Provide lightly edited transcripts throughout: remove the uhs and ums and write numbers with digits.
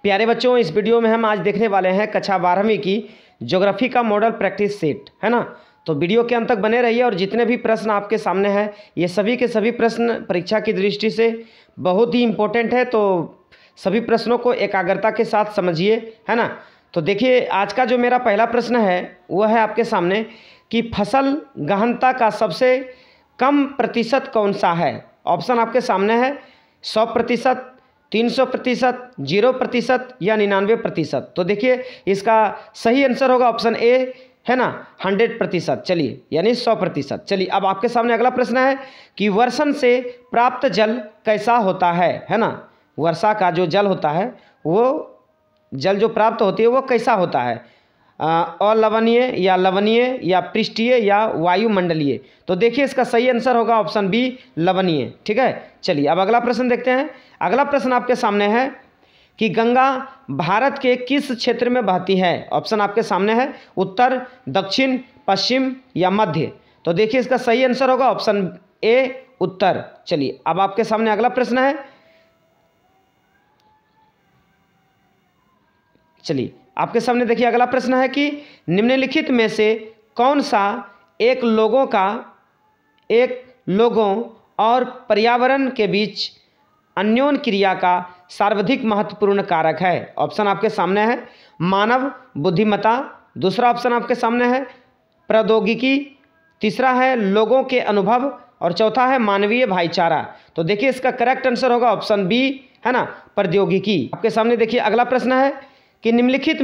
प्यारे बच्चों, इस वीडियो में हम आज देखने वाले हैं कक्षा 12वीं की ज्योग्राफी का मॉडल प्रैक्टिस सेट, है ना। तो वीडियो के अंत तक बने रहिए और जितने भी प्रश्न आपके सामने हैं ये सभी के सभी प्रश्न परीक्षा की दृष्टि से बहुत ही इम्पोर्टेंट है। तो सभी प्रश्नों को एकाग्रता के साथ समझिए, है ना। तो देखिए, आज का जो मेरा पहला प्रश्न है वह है आपके सामने कि फसल गहनता का सबसे कम प्रतिशत कौन सा है। ऑप्शन आपके सामने है 100%, 300%, 0% या 99%। तो देखिए, इसका सही आंसर होगा ऑप्शन ए, है ना, 100%। चलिए, यानी 100%। चलिए, अब आपके सामने अगला प्रश्न है कि वर्षण से प्राप्त जल कैसा होता है ना। वर्षा का जो जल होता है वो जल जो प्राप्त होती है वो कैसा होता है, अलवणीय या लवणीय या पृष्ठीय या वायुमंडलीय। तो देखिए, इसका सही आंसर होगा ऑप्शन बी, लवणीय। ठीक है, चलिए अब अगला प्रश्न देखते हैं। अगला प्रश्न आपके सामने है कि गंगा भारत के किस क्षेत्र में बहती है। ऑप्शन आपके सामने है उत्तर, दक्षिण, पश्चिम या मध्य। तो देखिए, इसका सही आंसर होगा ऑप्शन ए, उत्तर। चलिए अब आपके सामने अगला प्रश्न है। चलिए आपके सामने देखिए, अगला प्रश्न है कि निम्नलिखित में से कौन सा एक लोगों और पर्यावरण के बीच अन्योन क्रिया का सर्वाधिक महत्वपूर्ण कारक है। ऑप्शन आपके सामने है मानव बुद्धिमत्ता, दूसरा ऑप्शन आपके सामने है प्रौद्योगिकी, तीसरा है लोगों के अनुभव और चौथा है मानवीय भाईचारा। तो देखिए, इसका करेक्ट आंसर होगा ऑप्शन बी, है ना, प्रौद्योगिकी। आपके सामने देखिए अगला प्रश्न है कि निम्नलिखित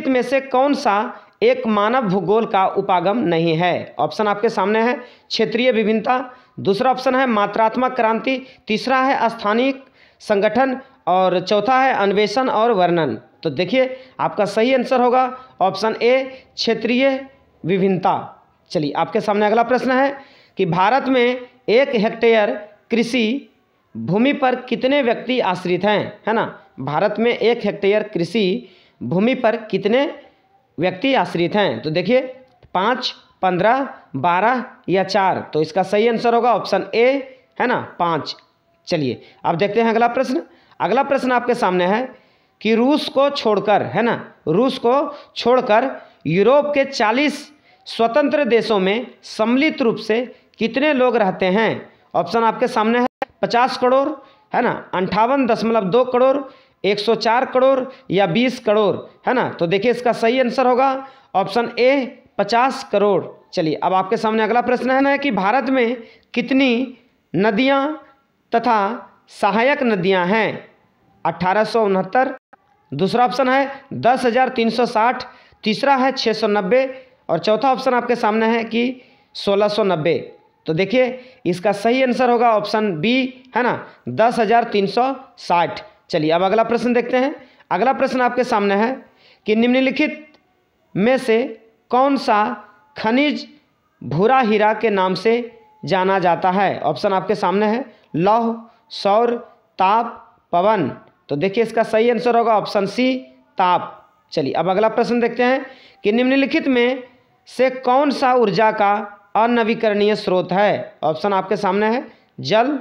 में से कौन सा एक मानव भूगोल का उपागम नहीं है। ऑप्शन आपके सामने है क्षेत्रीय विभिन्नता, दूसरा ऑप्शन है मात्रात्मक क्रांति, तीसरा है स्थानीय संगठन और चौथा है अन्वेषण और वर्णन। तो देखिए, आपका सही आंसर होगा ऑप्शन ए, क्षेत्रीय विभिन्नता। चलिए आपके सामने अगला प्रश्न है कि भारत में 1 हेक्टेयर कृषि भूमि पर कितने व्यक्ति आश्रित हैं, है ना। भारत में 1 हेक्टेयर कृषि भूमि पर कितने व्यक्ति आश्रित हैं। तो देखिए, 5, 15, 12 या 4। तो इसका सही आंसर होगा ऑप्शन ए, है ना, 5। चलिए अब देखते हैं अगला प्रश्न। अगला प्रश्न आपके सामने है कि रूस को छोड़कर, है ना, रूस को छोड़कर यूरोप के 40 स्वतंत्र देशों में सम्मिलित रूप से कितने लोग रहते हैं। ऑप्शन आपके सामने है 50 करोड़, है ना, 58.2 करोड़, 104 करोड़ या 20 करोड़, है ना। तो देखिए, इसका सही आंसर होगा ऑप्शन ए, 50 करोड़। चलिए अब आपके सामने अगला प्रश्न है कि भारत में कितनी नदियां तथा सहायक नदियां हैं। 1869, दूसरा ऑप्शन है 10,360, तीसरा है 690 और चौथा ऑप्शन आपके सामने है कि 1690। तो देखिए, इसका सही आंसर होगा ऑप्शन बी, है ना, 10,360। चलिए अब अगला प्रश्न देखते हैं। अगला प्रश्न आपके सामने है कि निम्नलिखित में से कौन सा खनिज भूरा हीरा के नाम से जाना जाता है। ऑप्शन आपके सामने है लौह, सौर, ताप, पवन। तो देखिए, इसका सही आंसर होगा ऑप्शन सी, ताप। चलिए अब अगला प्रश्न देखते हैं कि निम्नलिखित में से कौन सा ऊर्जा का अनवीकरणीय स्रोत है। ऑप्शन आपके सामने है जल,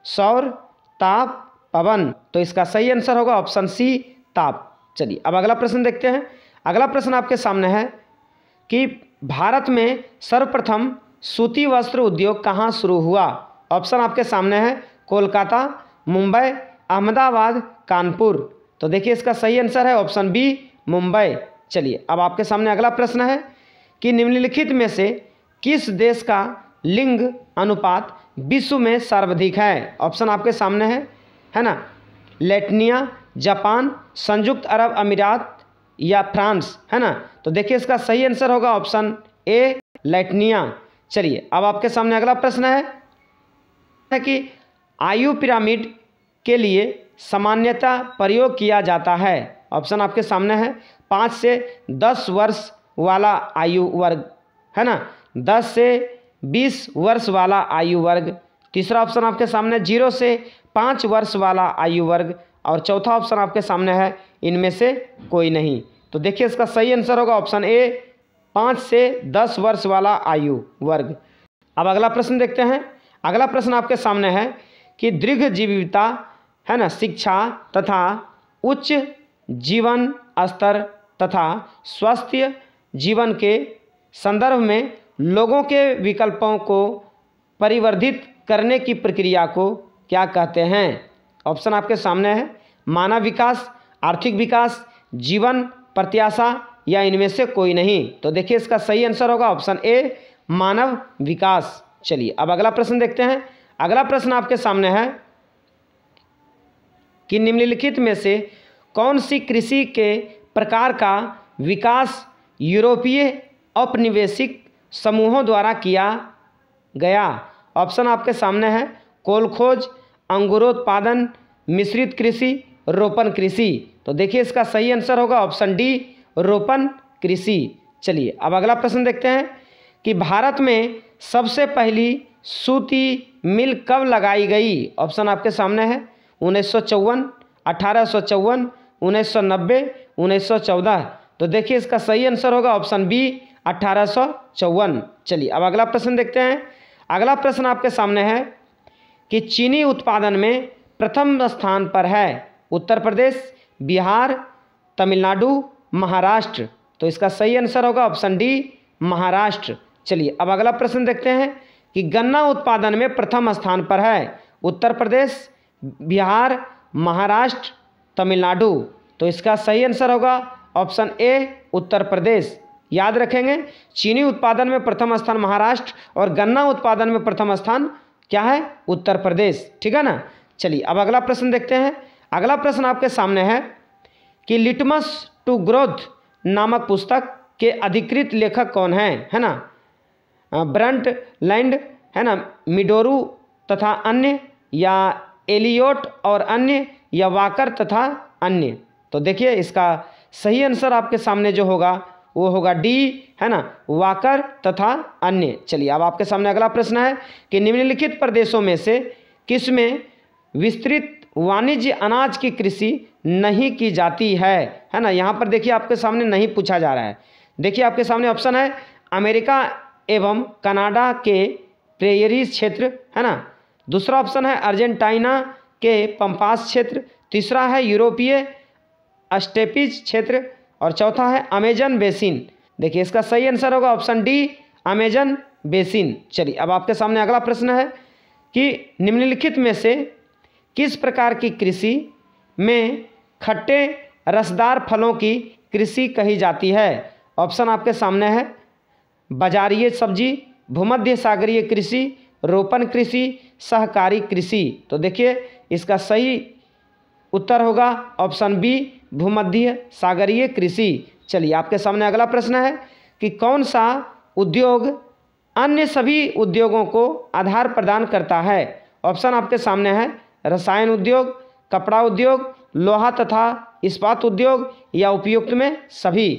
सौर, ताप, पवन। तो इसका सही आंसर होगा ऑप्शन सी, ताप। चलिए अब अगला प्रश्न देखते हैं। अगला प्रश्न आपके सामने है कि भारत में सर्वप्रथम सूती वस्त्र उद्योग कहाँ शुरू हुआ। ऑप्शन आपके सामने है कोलकाता, मुंबई, अहमदाबाद, कानपुर। तो देखिए, इसका सही आंसर है ऑप्शन बी, मुंबई। चलिए अब आपके सामने अगला प्रश्न है कि निम्नलिखित में से किस देश का लिंग अनुपात विश्व में सर्वाधिक है। ऑप्शन आपके सामने है ना, लेटनिया, जापान, संयुक्त अरब अमीरात या फ्रांस, है ना। तो देखिए, इसका सही आंसर होगा ऑप्शन ए, लेटनिया। चलिए अब आपके सामने अगला प्रश्न है कि आयु पिरामिड के लिए सामान्यतः प्रयोग किया जाता है। ऑप्शन आपके सामने है 5 से 10 वर्ष वाला आयु वर्ग, है ना, 10 से 20 वर्ष वाला आयु वर्ग, तीसरा ऑप्शन आपके सामने 0 से 5 वर्ष वाला आयु वर्ग और चौथा ऑप्शन आपके सामने है इनमें से कोई नहीं। तो देखिए, इसका सही आंसर होगा ऑप्शन ए, 5 से 10 वर्ष वाला आयु वर्ग। अब अगला प्रश्न देखते हैं। अगला प्रश्न आपके सामने है कि दीर्घजीविता, है ना, शिक्षा तथा उच्च जीवन स्तर तथा स्वस्थ जीवन के संदर्भ में लोगों के विकल्पों को परिवर्धित करने की प्रक्रिया को क्या कहते हैं? ऑप्शन आपके सामने है, मानव विकास, आर्थिक विकास, जीवन प्रत्याशा या इनमें से कोई नहीं। तो देखिए इसका सही आंसर होगा ऑप्शन ए, मानव विकास। चलिए अब अगला प्रश्न देखते हैं। अगला प्रश्न आपके सामने है कि निम्नलिखित में से कौन सी कृषि के प्रकार का विकास यूरोपीय औपनिवेशिक समूहों द्वारा किया गया? ऑप्शन आपके सामने है, कोल खोज, अंगूरोत्पादन, मिश्रित कृषि, रोपण कृषि। तो देखिए इसका सही आंसर होगा ऑप्शन डी, रोपण कृषि। चलिए अब अगला प्रश्न देखते हैं कि भारत में सबसे पहली सूती मिल कब लगाई गई? ऑप्शन आपके सामने है, 1954, 1854, 1990, 1914। तो देखिए इसका सही आंसर होगा ऑप्शन बी, 1854। चलिए अब अगला प्रश्न देखते हैं। अगला प्रश्न आपके सामने है कि चीनी उत्पादन में प्रथम स्थान पर है उत्तर प्रदेश, बिहार, तमिलनाडु, महाराष्ट्र। तो इसका सही आंसर होगा ऑप्शन डी, महाराष्ट्र। चलिए अब अगला प्रश्न देखते हैं कि गन्ना उत्पादन में प्रथम स्थान पर है उत्तर प्रदेश, बिहार, महाराष्ट्र, तमिलनाडु। तो इसका सही आंसर होगा ऑप्शन ए, उत्तर प्रदेश। याद रखेंगे, चीनी उत्पादन में प्रथम स्थान महाराष्ट्र और गन्ना उत्पादन में प्रथम स्थान क्या है? उत्तर प्रदेश। ठीक है ना। चलिए अब अगला प्रश्न देखते हैं। अगला प्रश्न आपके सामने है कि लिटमस टू ग्रोथ नामक पुस्तक के अधिकृत लेखक कौन हैं? है ना, ब्रंट लैंड, है ना, मिडोरू तथा अन्य, या एलियोट और अन्य, या वाकर तथा अन्य। तो देखिए इसका सही आंसर आपके सामने जो होगा वो होगा डी, है ना, वाकर तथा अन्य। चलिए अब आपके सामने अगला प्रश्न है कि निम्नलिखित प्रदेशों में से किसमें विस्तृत वाणिज्य अनाज की कृषि नहीं की जाती है ना। यहाँ पर देखिए आपके सामने नहीं पूछा जा रहा है। देखिए आपके सामने ऑप्शन है, अमेरिका एवं कनाडा के प्रेयरीज क्षेत्र, है ना। दूसरा ऑप्शन है अर्जेंटीना के पंपास क्षेत्र। तीसरा है यूरोपीय स्टेपीज क्षेत्र और चौथा है अमेजन बेसिन। देखिए इसका सही आंसर होगा ऑप्शन डी, अमेजन बेसिन। चलिए अब आपके सामने अगला प्रश्न है कि निम्नलिखित में से किस प्रकार की कृषि में खट्टे रसदार फलों की कृषि कही जाती है? ऑप्शन आपके सामने है, बाजारीय सब्जी, भूमध्य सागरीय कृषि, रोपण कृषि, सहकारी कृषि। तो देखिए इसका सही उत्तर होगा ऑप्शन बी, भूमध्य सागरीय कृषि। चलिए आपके सामने अगला प्रश्न है कि कौन सा उद्योग अन्य सभी उद्योगों को आधार प्रदान करता है? ऑप्शन आपके सामने है, रसायन उद्योग, कपड़ा उद्योग, लोहा तथा इस्पात उद्योग, या उपयुक्त में सभी।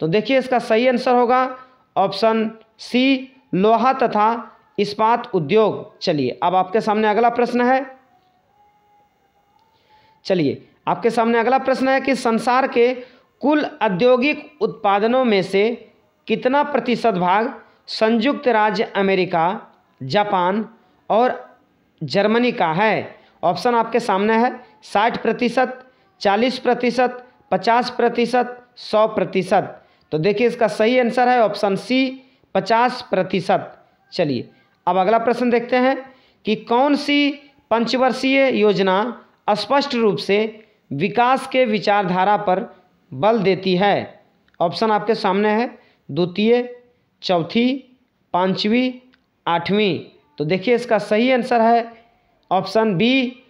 तो देखिए इसका सही आंसर होगा ऑप्शन सी, लोहा तथा इस्पात उद्योग। चलिए अब आपके सामने अगला प्रश्न है, चलिए आपके सामने अगला प्रश्न है कि संसार के कुल औद्योगिक उत्पादनों में से कितना प्रतिशत भाग संयुक्त राज्य अमेरिका, जापान और जर्मनी का है? ऑप्शन आपके सामने है, 60%, 40%, 50%, 100%। तो देखिए इसका सही आंसर है ऑप्शन सी, 50%। चलिए अब अगला प्रश्न देखते हैं कि कौन सी पंचवर्षीय योजना स्पष्ट रूप से विकास के विचारधारा पर बल देती है? ऑप्शन आपके सामने है, द्वितीय, चौथी, पांचवी, आठवीं। तो देखिए इसका सही आंसर है ऑप्शन बी,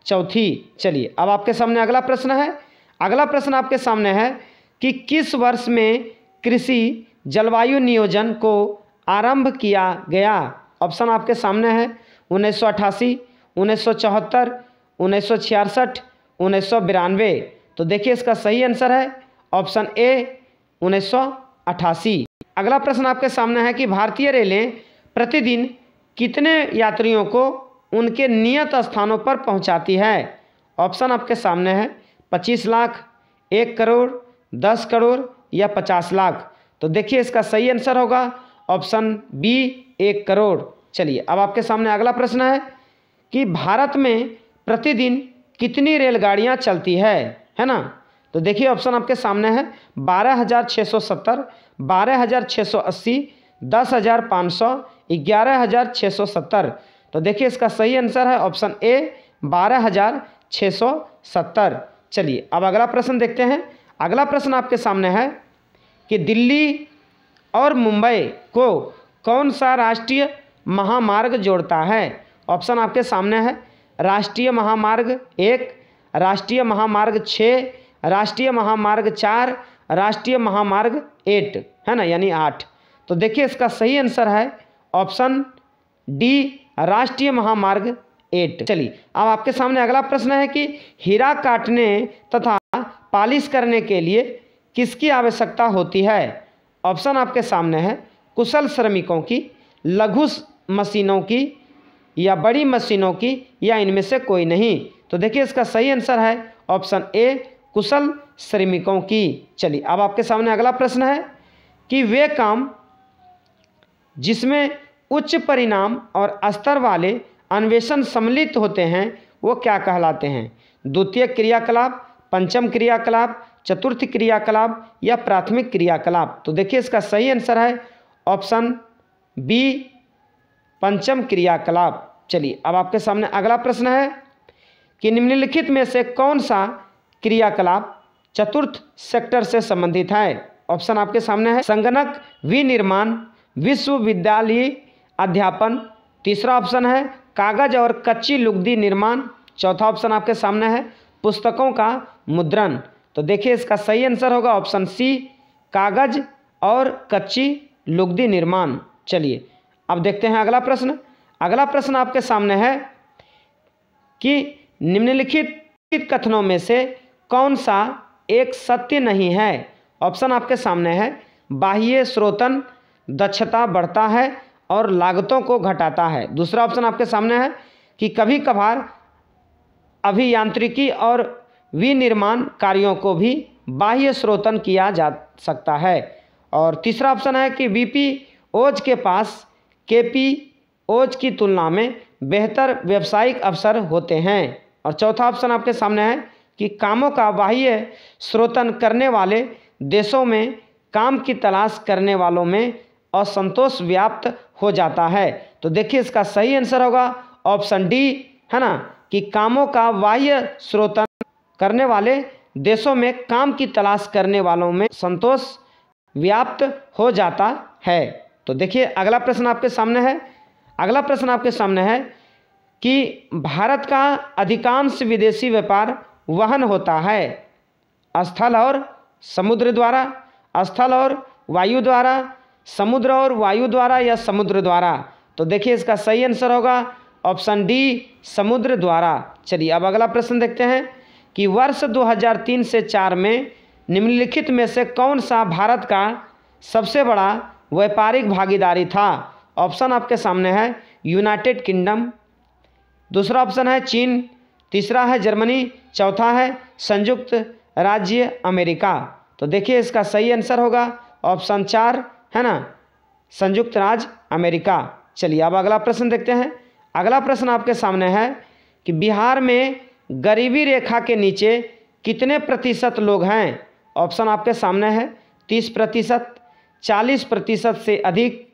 चौथी। चलिए अब आपके सामने अगला प्रश्न है। अगला प्रश्न आपके सामने है कि किस वर्ष में कृषि जलवायु नियोजन को आरंभ किया गया? ऑप्शन आपके सामने है, 1988, 1974, 1966, 1992। तो देखिए इसका सही आंसर है ऑप्शन ए, 1988। अगला प्रश्न आपके सामने है कि भारतीय रेलें प्रतिदिन कितने यात्रियों को उनके नियत स्थानों पर पहुंचाती है? ऑप्शन आपके सामने है, 25 लाख, 1 करोड़, 10 करोड़, या 50 लाख। तो देखिए इसका सही आंसर होगा ऑप्शन बी, 1 करोड़। चलिए अब आपके सामने अगला प्रश्न है कि भारत में प्रतिदिन कितनी रेलगाड़ियां चलती है है ना। तो देखिए ऑप्शन आपके सामने है 12,670, 12,680, 10,500, 11,670। तो देखिए इसका सही आंसर है ऑप्शन ए 12,670। चलिए अब अगला प्रश्न देखते हैं। अगला प्रश्न आपके सामने है कि दिल्ली और मुंबई को कौन सा राष्ट्रीय महामार्ग जोड़ता है। ऑप्शन आपके सामने है राष्ट्रीय महामार्ग 1, राष्ट्रीय महामार्ग 6, राष्ट्रीय महामार्ग 4, राष्ट्रीय महामार्ग 8, है ना, यानी 8। तो देखिए इसका सही आंसर है ऑप्शन डी राष्ट्रीय महामार्ग 8। चलिए अब आपके सामने अगला प्रश्न है कि हीरा काटने तथा पॉलिश करने के लिए किसकी आवश्यकता होती है। ऑप्शन आपके सामने है कुशल श्रमिकों की, लघु मशीनों की, या बड़ी मशीनों की, या इनमें से कोई नहीं। तो देखिए इसका सही आंसर है ऑप्शन ए कुशल श्रमिकों की। चलिए अब आपके सामने अगला प्रश्न है कि वे काम जिसमें उच्च परिणाम और स्तर वाले अन्वेषण सम्मिलित होते हैं वो क्या कहलाते हैं। द्वितीय क्रियाकलाप, पंचम क्रियाकलाप, चतुर्थ क्रियाकलाप, या प्राथमिक क्रियाकलाप। तो देखिए इसका सही आंसर है ऑप्शन बी पंचम क्रियाकलाप। चलिए अब आपके सामने अगला प्रश्न है कि निम्नलिखित में से कौन सा क्रियाकलाप चतुर्थ सेक्टर से संबंधित है। ऑप्शन आपके सामने है संगणक विनिर्माण, विश्वविद्यालय अध्यापन, तीसरा ऑप्शन है कागज और कच्ची लुगदी निर्माण, चौथा ऑप्शन आपके सामने है पुस्तकों का मुद्रण। तो देखिए इसका सही आंसर होगा ऑप्शन सी कागज और कच्ची लुगदी निर्माण। चलिए अब देखते हैं अगला प्रश्न। अगला प्रश्न आपके सामने है कि निम्नलिखित कथनों में से कौन सा एक सत्य नहीं है। ऑप्शन आपके सामने है बाह्य स्रोतन दक्षता बढ़ता है और लागतों को घटाता है। दूसरा ऑप्शन आपके सामने है कि कभी कभार अभियांत्रिकी और विनिर्माण कार्यों को भी बाह्य स्रोतन किया जा सकता है। और तीसरा ऑप्शन है कि बीपीओज के पास केपीओज की तुलना में बेहतर व्यावसायिक अवसर होते हैं। और चौथा ऑप्शन आपके सामने है कि कामों का बाह्य स्रोतन करने वाले देशों में काम की तलाश करने वालों में असंतोष व्याप्त हो जाता है। तो देखिए इसका सही आंसर होगा ऑप्शन डी, है ना, कि कामों का बाह्य स्रोतन करने वाले देशों में काम की तलाश करने वालों में संतोष व्याप्त हो जाता है। तो देखिए अगला प्रश्न आपके सामने है। अगला प्रश्न आपके सामने है कि भारत का अधिकांश विदेशी व्यापार वहन होता है स्थल और समुद्र द्वारा, स्थल और वायु द्वारा, समुद्र और वायु द्वारा, या समुद्र द्वारा। तो देखिए इसका सही आंसर होगा ऑप्शन डी समुद्र द्वारा। चलिए अब अगला प्रश्न देखते हैं कि वर्ष 2003 से 4 में निम्नलिखित में से कौन सा भारत का सबसे बड़ा व्यापारिक भागीदारी था। ऑप्शन आपके सामने है यूनाइटेड किंगडम, दूसरा ऑप्शन है चीन, तीसरा है जर्मनी, चौथा है संयुक्त राज्य अमेरिका। तो देखिए इसका सही आंसर होगा ऑप्शन 4, है ना, संयुक्त राज्य अमेरिका। चलिए अब अगला प्रश्न देखते हैं। अगला प्रश्न आपके सामने है कि बिहार में गरीबी रेखा के नीचे कितने प्रतिशत लोग हैं। ऑप्शन आपके सामने है 30%, 40% से अधिक,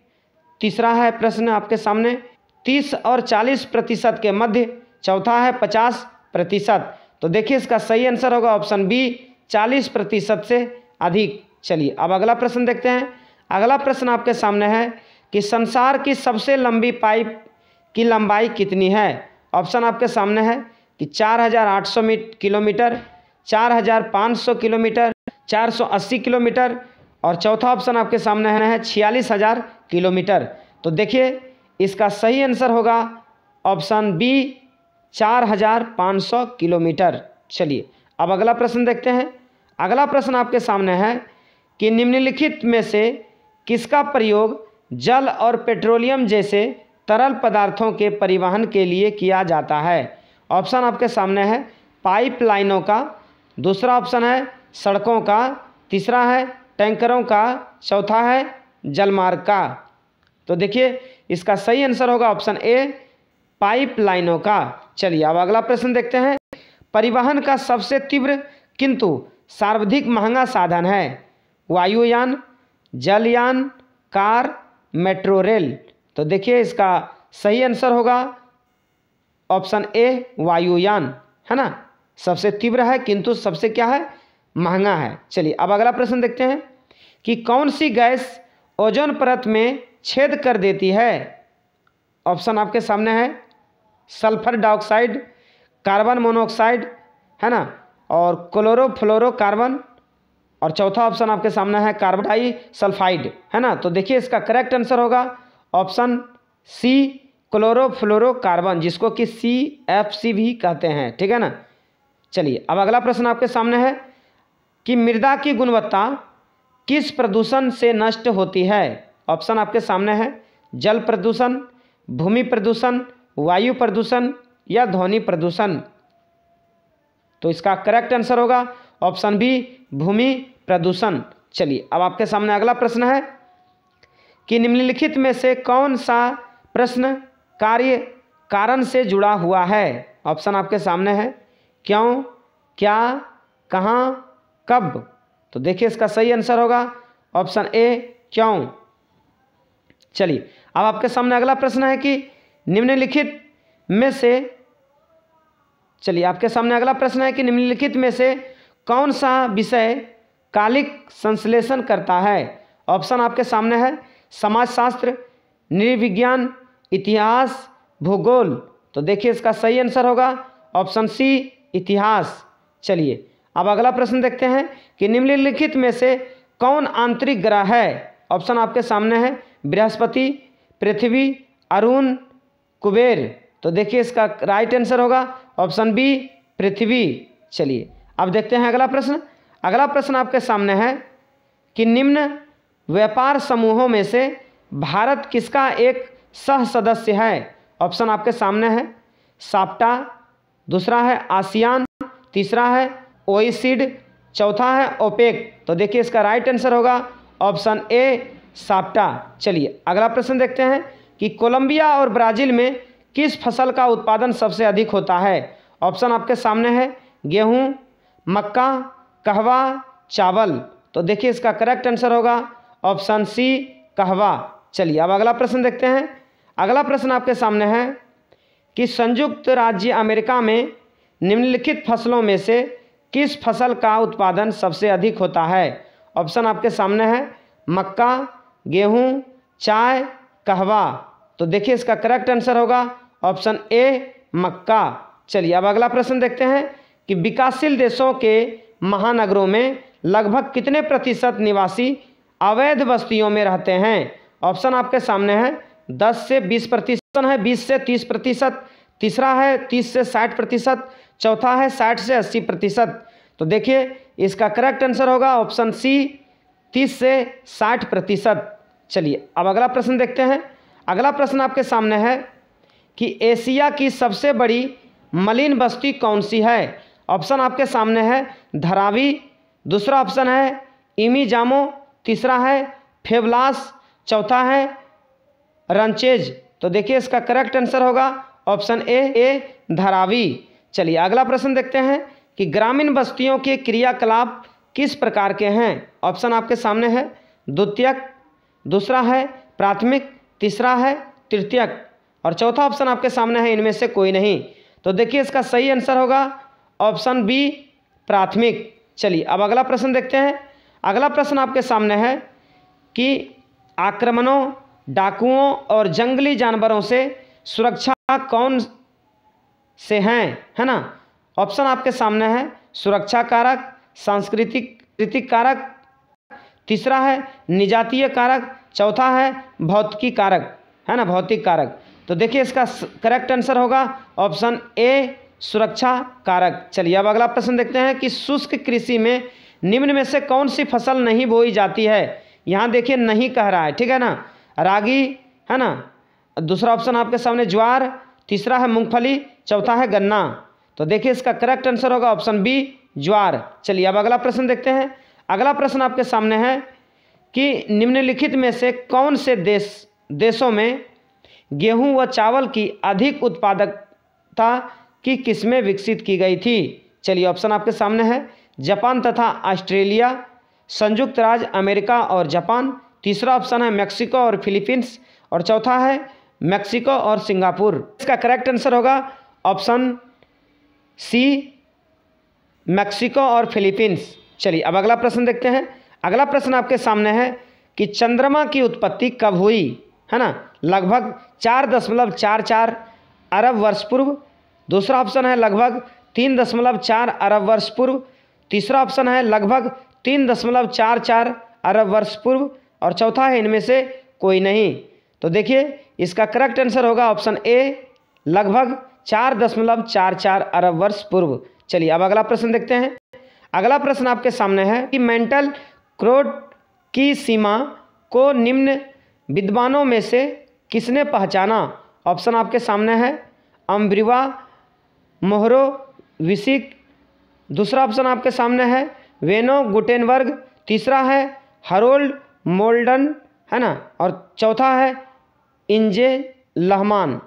तीसरा है प्रश्न आपके सामने 30 और 40% के मध्य, चौथा है 50%। तो देखिए इसका सही आंसर होगा ऑप्शन बी 40% से अधिक। चलिए अब अगला प्रश्न देखते हैं। अगला प्रश्न आपके सामने है कि संसार की सबसे लंबी पाइप की लंबाई कितनी है। ऑप्शन आपके सामने है कि 4,800 किलोमीटर, 4,500 किलोमीटर, 480 किलोमीटर, और चौथा ऑप्शन आपके सामने है 46,000 किलोमीटर। तो देखिए इसका सही आंसर होगा ऑप्शन बी 4,500 किलोमीटर। चलिए अब अगला प्रश्न देखते हैं। अगला प्रश्न आपके सामने है कि निम्नलिखित में से किसका प्रयोग जल और पेट्रोलियम जैसे तरल पदार्थों के परिवहन के लिए किया जाता है। ऑप्शन आपके सामने है पाइपलाइनों का, दूसरा ऑप्शन है सड़कों का, तीसरा है टैंकरों का, चौथा है जलमार्ग का। तो देखिए इसका सही आंसर होगा ऑप्शन ए पाइपलाइनों का। चलिए अब अगला प्रश्न देखते हैं। परिवहन का सबसे तीव्र किंतु सर्वाधिक महंगा साधन है? वायुयान, जलयान, कार, मेट्रो रेल। तो देखिए इसका सही आंसर होगा ऑप्शन ए वायुयान, है ना। सबसे तीव्र है किंतु सबसे क्या है, महंगा है। चलिए अब अगला प्रश्न देखते हैं कि कौन सी गैस ओजोन परत में छेद कर देती है? ऑप्शन आपके सामने है सल्फर डाइऑक्साइड, कार्बन मोनोऑक्साइड, है ना, और क्लोरोफ्लोरोकार्बन, और चौथा ऑप्शन आपके सामने है कार्बन डाइसल्फाइड, है ना। तो देखिए इसका करेक्ट आंसर होगा ऑप्शन सी क्लोरोफ्लोरोकार्बन, जिसको कि CFC भी कहते हैं, ठीक है ना। चलिए अब अगला प्रश्न आपके सामने है कि मृदा की गुणवत्ता किस प्रदूषण से नष्ट होती है? ऑप्शन आपके सामने है जल प्रदूषण, भूमि प्रदूषण, वायु प्रदूषण या ध्वनि प्रदूषण। तो इसका करेक्ट आंसर होगा ऑप्शन बी भूमि प्रदूषण। चलिए अब आपके सामने अगला प्रश्न है कि निम्नलिखित में से कौन सा प्रश्न कार्य कारण से जुड़ा हुआ है? ऑप्शन आपके सामने है क्यों, क्या, कहाँ, कब। तो देखिए इसका सही आंसर होगा ऑप्शन ए क्यों। चलिए अब आपके सामने अगला प्रश्न है कि निम्नलिखित में से निम्नलिखित में से कौन सा विषय कालिक संश्लेषण करता है? ऑप्शन आपके सामने है समाजशास्त्र, नृविज्ञान, इतिहास, भूगोल। तो देखिए इसका सही आंसर होगा ऑप्शन सी इतिहास। चलिए अब अगला प्रश्न देखते हैं कि निम्नलिखित में से कौन आंतरिक ग्रह है? ऑप्शन आपके सामने है बृहस्पति, पृथ्वी, अरुण, कुबेर। तो देखिए इसका राइट आंसर होगा ऑप्शन बी पृथ्वी। चलिए अब देखते हैं अगला प्रश्न। अगला प्रश्न आपके सामने है कि निम्न व्यापार समूहों में से भारत किसका एक सह सदस्य है? ऑप्शन आपके सामने है साप्टा, दूसरा है आसियान, तीसरा है ओइसिड, चौथा है ओपेक। तो देखिए इसका राइट आंसर होगा ऑप्शन ए साप्टा। चलिए अगला प्रश्न देखते हैं कि कोलंबिया और ब्राज़ील में किस फसल का उत्पादन सबसे अधिक होता है? ऑप्शन आपके सामने है गेहूं, मक्का, कहवा, चावल। तो देखिए इसका करेक्ट आंसर होगा ऑप्शन सी कहवा। चलिए अब अगला प्रश्न देखते हैं। अगला प्रश्न आपके सामने है कि संयुक्त राज्य अमेरिका में निम्नलिखित फसलों में से किस फसल का उत्पादन सबसे अधिक होता है? ऑप्शन आपके सामने है मक्का, गेहूं, चाय, कहवा। तो देखिए इसका करेक्ट आंसर होगा ऑप्शन ए मक्का। चलिए अब अगला प्रश्न देखते हैं कि विकासशील देशों के महानगरों में लगभग कितने प्रतिशत निवासी अवैध बस्तियों में रहते हैं? ऑप्शन आपके सामने है 10 से 20%, है 20 से 30%, तीसरा है 30 से 60%, चौथा है 60 से 80%। तो देखिए इसका करेक्ट आंसर होगा ऑप्शन सी 30 से 60%। चलिए अब अगला प्रश्न देखते हैं। अगला प्रश्न आपके सामने है कि एशिया की सबसे बड़ी मलिन बस्ती कौन सी है? ऑप्शन आपके सामने है धरावी, दूसरा ऑप्शन है इमीजामो, तीसरा है फेवलास, चौथा है रंचेज। तो देखिए इसका करेक्ट आंसर होगा ऑप्शन ए धरावी। चलिए अगला प्रश्न देखते हैं कि ग्रामीण बस्तियों के क्रियाकलाप किस प्रकार के हैं? ऑप्शन आपके सामने है द्वितीयक, दूसरा है प्राथमिक, तीसरा है तृतीयक, और चौथा ऑप्शन आपके सामने है इनमें से कोई नहीं। तो देखिए इसका सही आंसर होगा ऑप्शन बी प्राथमिक। चलिए अब अगला प्रश्न देखते हैं। अगला प्रश्न आपके सामने है कि आक्रमणों, डाकुओं और जंगली जानवरों से सुरक्षा कौन से हैं, है ना। ऑप्शन आपके सामने है सुरक्षा कारक, सांस्कृतिक कारक, तीसरा है निजातीय कारक, चौथा है भौतिकी कारक, है ना, भौतिक कारक। तो देखिए इसका करेक्ट आंसर होगा ऑप्शन ए सुरक्षा कारक। चलिए अब अगला प्रश्न देखते हैं कि शुष्क कृषि में निम्न में से कौन सी फसल नहीं बोई जाती है? यहाँ देखिए नहीं कह रहा है, ठीक है ना। रागी, है ना, दूसरा ऑप्शन आपके सामने ज्वार, तीसरा है मूंगफली, चौथा है गन्ना। तो देखिए इसका करेक्ट आंसर होगा ऑप्शन बी ज्वार। चलिए अब अगला प्रश्न देखते हैं। अगला प्रश्न आपके सामने है कि निम्नलिखित में से कौन से देशों में गेहूं व चावल की अधिक उत्पादकता की किस्में विकसित की गई थी? चलिए ऑप्शन आपके सामने है जापान तथा ऑस्ट्रेलिया, संयुक्त राज्य अमेरिका और जापान। तीसरा ऑप्शन है मेक्सिको और फिलीपींस, और चौथा है मेक्सिको और सिंगापुर। इसका करेक्ट आंसर होगा ऑप्शन सी, मेक्सिको और फिलीपींस। चलिए अब अगला प्रश्न देखते हैं। अगला प्रश्न आपके सामने है कि चंद्रमा की उत्पत्ति कब हुई, है ना? लगभग 4.44 अरब वर्ष पूर्व। दूसरा ऑप्शन है लगभग 3.4 अरब वर्ष पूर्व। तीसरा ऑप्शन है लगभग 3.44 अरब वर्ष पूर्व, और चौथा है इनमें से कोई नहीं। तो देखिए इसका करेक्ट आंसर होगा ऑप्शन ए, लगभग 4.44 अरब वर्ष पूर्व। चलिए अब अगला प्रश्न देखते हैं। अगला प्रश्न आपके सामने है कि मेंटल क्रोड की सीमा को निम्न विद्वानों में से किसने पहचाना? ऑप्शन आपके सामने है अम्ब्रिवा मोहरोविसिक। दूसरा ऑप्शन आपके सामने है वेनो गुटेनबर्ग। तीसरा है हरोल्ड मोल्डन, है ना? और चौथा है इंजे लहमान।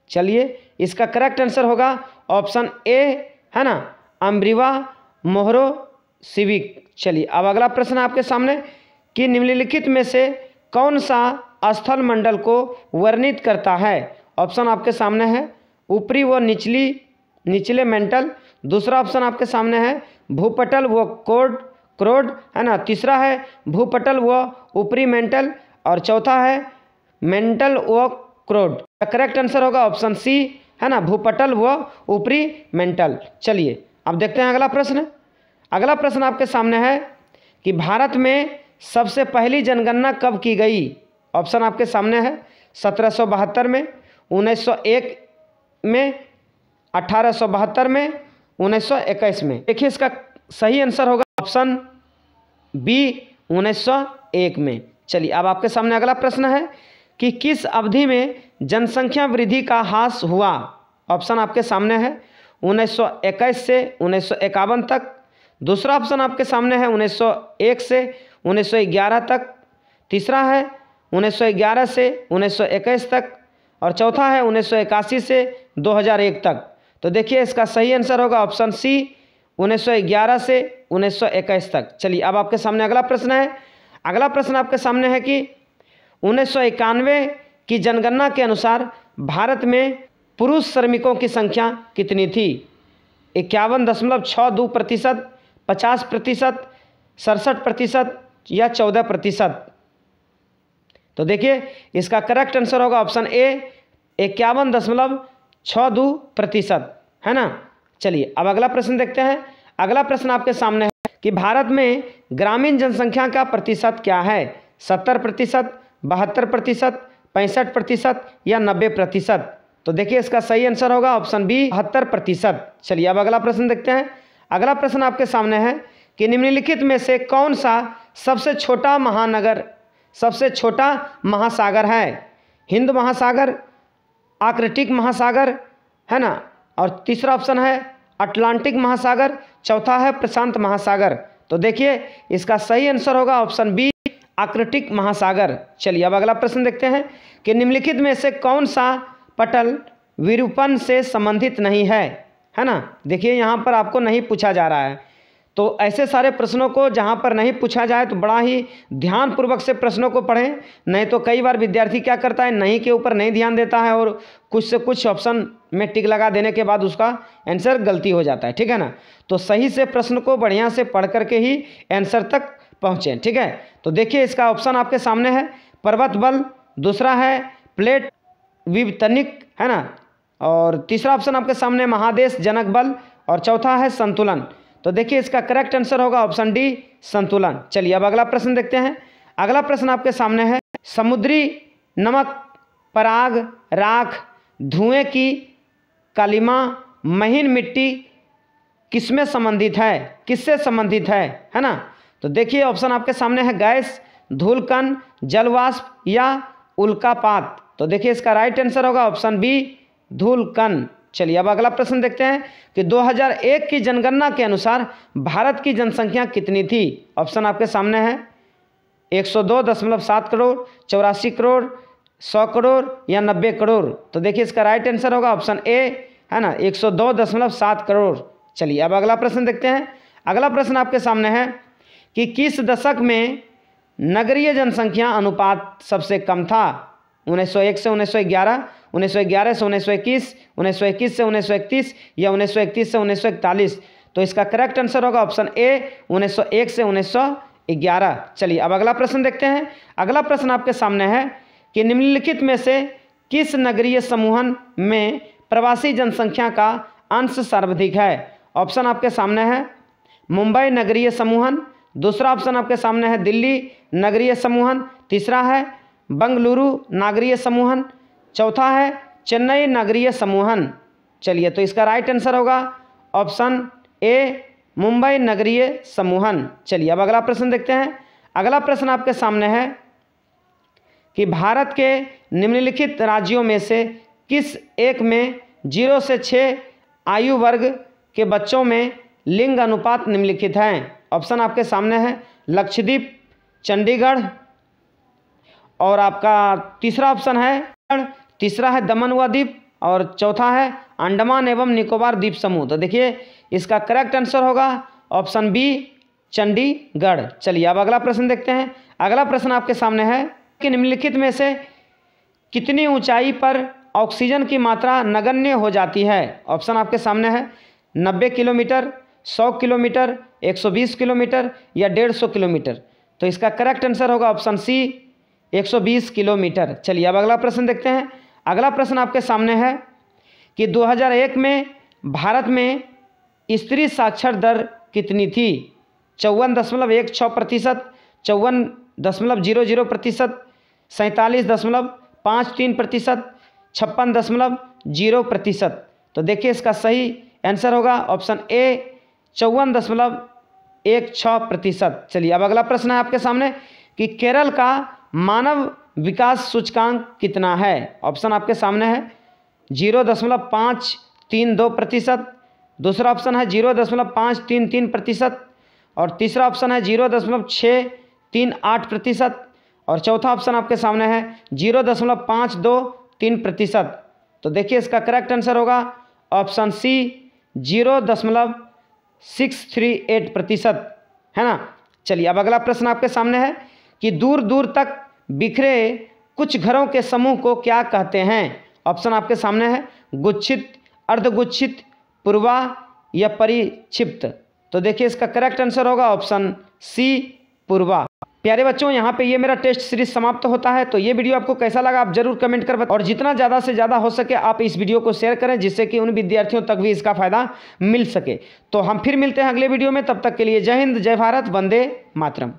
चलिए इसका करेक्ट आंसर होगा ऑप्शन ए, है ना, अम्ब्रिवा मोहरोविसिक। चलिए अब अगला प्रश्न आपके सामने कि निम्नलिखित में से कौन सा स्थल मंडल को वर्णित करता है? ऑप्शन आपके सामने है ऊपरी व निचले मेंटल। दूसरा ऑप्शन आपके सामने है भूपटल व क्रोड, है ना? तीसरा है भूपटल व ऊपरी मेंटल, और चौथा है मेंटल व क्रोड। करेक्ट आंसर होगा ऑप्शन सी, है ना, भूपटल व ऊपरी मेंटल। चलिए अब देखते हैं अगला प्रश्न। अगला प्रश्न आपके सामने है कि भारत में सबसे पहली जनगणना कब की गई? ऑप्शन आपके सामने है 1772 में, 1901 में, 1872 में, 1921 में। देखिए इसका सही आंसर होगा ऑप्शन बी, 1901 में। चलिए अब आपके सामने अगला प्रश्न है कि किस अवधि में जनसंख्या वृद्धि का ह्रास हुआ? ऑप्शन आपके सामने है 1921 से 1951 तक। दूसरा ऑप्शन आपके सामने है 1901 से 1911 तक। तीसरा है 1911 से 1921 तक, और चौथा है 1981 से 2001 तक। तो देखिए इसका सही आंसर होगा ऑप्शन सी, 1911 से 1921 तक। चलिए अब आपके सामने अगला प्रश्न है। अगला प्रश्न आपके सामने है कि 1991 की जनगणना के अनुसार भारत में पुरुष श्रमिकों की संख्या कितनी थी? 51.62%, 50%, 67% या 14%? तो देखिए इसका करेक्ट आंसर होगा ऑप्शन ए, 51.62%, है ना? चलिए अब अगला प्रश्न देखते हैं। अगला प्रश्न आपके सामने है कि भारत में ग्रामीण जनसंख्या का प्रतिशत क्या है? 70%, 72%, 65% या 90%? तो देखिए इसका सही आंसर होगा ऑप्शन बी, 72%। चलिए अब अगला प्रश्न देखते हैं। अगला प्रश्न आपके सामने है कि निम्नलिखित में से कौन सा सबसे छोटा महासागर है? हिंद महासागर, आर्कटिक महासागर, है ना? और तीसरा ऑप्शन है अटलांटिक महासागर, चौथा है प्रशांत महासागर। तो देखिए इसका सही आंसर होगा ऑप्शन बी, आर्कटिक महासागर। चलिए अब अगला प्रश्न देखते हैं कि निम्नलिखित में से कौन सा पटल विरूपण से संबंधित नहीं है? है ना? देखिए यहाँ पर आपको नहीं पूछा जा रहा है, तो ऐसे सारे प्रश्नों को जहाँ पर नहीं पूछा जाए तो बड़ा ही ध्यानपूर्वक से प्रश्नों को पढ़ें, नहीं तो कई बार विद्यार्थी क्या करता है, नहीं के ऊपर नहीं ध्यान देता है और कुछ से कुछ ऑप्शन में टिक लगा देने के बाद उसका आंसर गलती हो जाता है। ठीक है ना? तो सही से प्रश्न को बढ़िया से पढ़ करके ही आंसर तक पहुँचें। ठीक है? तो देखिए इसका ऑप्शन आपके सामने है पर्वत बल, दूसरा है प्लेट विवर्तनिक, है ना? और तीसरा ऑप्शन आपके सामने महादेश जनक बल, और चौथा है संतुलन। तो देखिए इसका करेक्ट आंसर होगा ऑप्शन डी, संतुलन। चलिए अब अगला प्रश्न देखते हैं। अगला प्रश्न आपके सामने है समुद्री नमक, पराग, राख, धुएं की कालिमा, महीन मिट्टी किसमें संबंधित है, किससे संबंधित है ना? तो देखिए ऑप्शन आपके सामने है गैस, धूलकण, जलवाष्प या उल्कापात। तो देखिए इसका राइट आंसर होगा ऑप्शन बी, धूलकण। चलिए अब अगला प्रश्न देखते हैं कि 2001 की जनगणना के अनुसार भारत की जनसंख्या कितनी थी? ऑप्शन आपके सामने है 102.7 करोड़, 84 करोड़, 100 करोड़ या 90 करोड़। तो देखिए इसका राइट आंसर होगा ऑप्शन ए, है ना, 102.7 करोड़। चलिए अब अगला प्रश्न देखते हैं। अगला प्रश्न आपके सामने है कि किस दशक में नगरीय जनसंख्या अनुपात सबसे कम था? 1901 से 1911, 1911 से 1921, 1921 से 1931 या 1931 से 1941? तो इसका करेक्ट आंसर होगा ऑप्शन ए 1901 से 1911। चलिए अब अगला प्रश्न देखते हैं। अगला प्रश्न आपके सामने है कि निम्नलिखित में से किस नगरीय समूहन में प्रवासी जनसंख्या का अंश सर्वाधिक है? ऑप्शन आपके सामने है मुंबई नगरीय समूहन, दूसरा ऑप्शन आपके सामने है दिल्ली नगरीय समूहन, तीसरा है बंगलुरु नगरीय समूहन, चौथा है चेन्नई नगरीय समूहन। चलिए तो इसका राइट आंसर होगा ऑप्शन ए मुंबई नगरीय समूहन। चलिए अब अगला प्रश्न देखते हैं। अगला प्रश्न आपके सामने है कि भारत के निम्नलिखित राज्यों में से किस एक में 0 से 6 आयु वर्ग के बच्चों में लिंग अनुपात निम्नलिखित हैं? ऑप्शन आपके सामने है लक्षद्वीप, चंडीगढ़, और आपका तीसरा ऑप्शन है, तीसरा है दमन व दीप, और चौथा है अंडमान एवं निकोबार द्वीप समूह। तो देखिए इसका करेक्ट आंसर होगा ऑप्शन बी चंडीगढ़। चलिए अब अगला प्रश्न देखते हैं। अगला प्रश्न आपके सामने है कि निम्नलिखित में से कितनी ऊंचाई पर ऑक्सीजन की मात्रा नगण्य हो जाती है? ऑप्शन आपके सामने है 90 किलोमीटर, 100 किलोमीटर, 120 किलोमीटर या 150 किलोमीटर। तो इसका करेक्ट आंसर होगा ऑप्शन सी 120 किलोमीटर। चलिए अब अगला प्रश्न देखते हैं। अगला प्रश्न आपके सामने है कि 2001 में भारत में स्त्री साक्षर दर कितनी थी? 54.16%, 54.00%, 47.53%, 56.0%। तो देखिए इसका सही आंसर होगा ऑप्शन ए 54.16%। चलिए अब अगला प्रश्न है आपके सामने कि केरल का मानव विकास सूचकांक कितना है? ऑप्शन आपके सामने है 0.532%, दूसरा ऑप्शन है 0.533%, और तीसरा ऑप्शन है 0.638%, और चौथा ऑप्शन आपके सामने है 0.523%। तो देखिए इसका करेक्ट आंसर होगा ऑप्शन सी 0.638%, है ना। चलिए अब अगला प्रश्न आपके सामने है कि दूर दूर तक बिखरे कुछ घरों के समूह को क्या कहते हैं? ऑप्शन आपके सामने है गुच्छित, अर्धगुच्छित, पूर्वा या परिक्षिप्त। तो देखिए इसका करेक्ट आंसर होगा ऑप्शन सी पूर्वा। प्यारे बच्चों, यहाँ पे ये मेरा टेस्ट सीरीज समाप्त होता है। तो ये वीडियो आपको कैसा लगा आप जरूर कमेंट कर बताएं, और जितना ज़्यादा से ज़्यादा हो सके आप इस वीडियो को शेयर करें जिससे कि उन विद्यार्थियों तक भी इसका फ़ायदा मिल सके। तो हम फिर मिलते हैं अगले वीडियो में, तब तक के लिए जय हिंद, जय भारत, वंदे मातरम।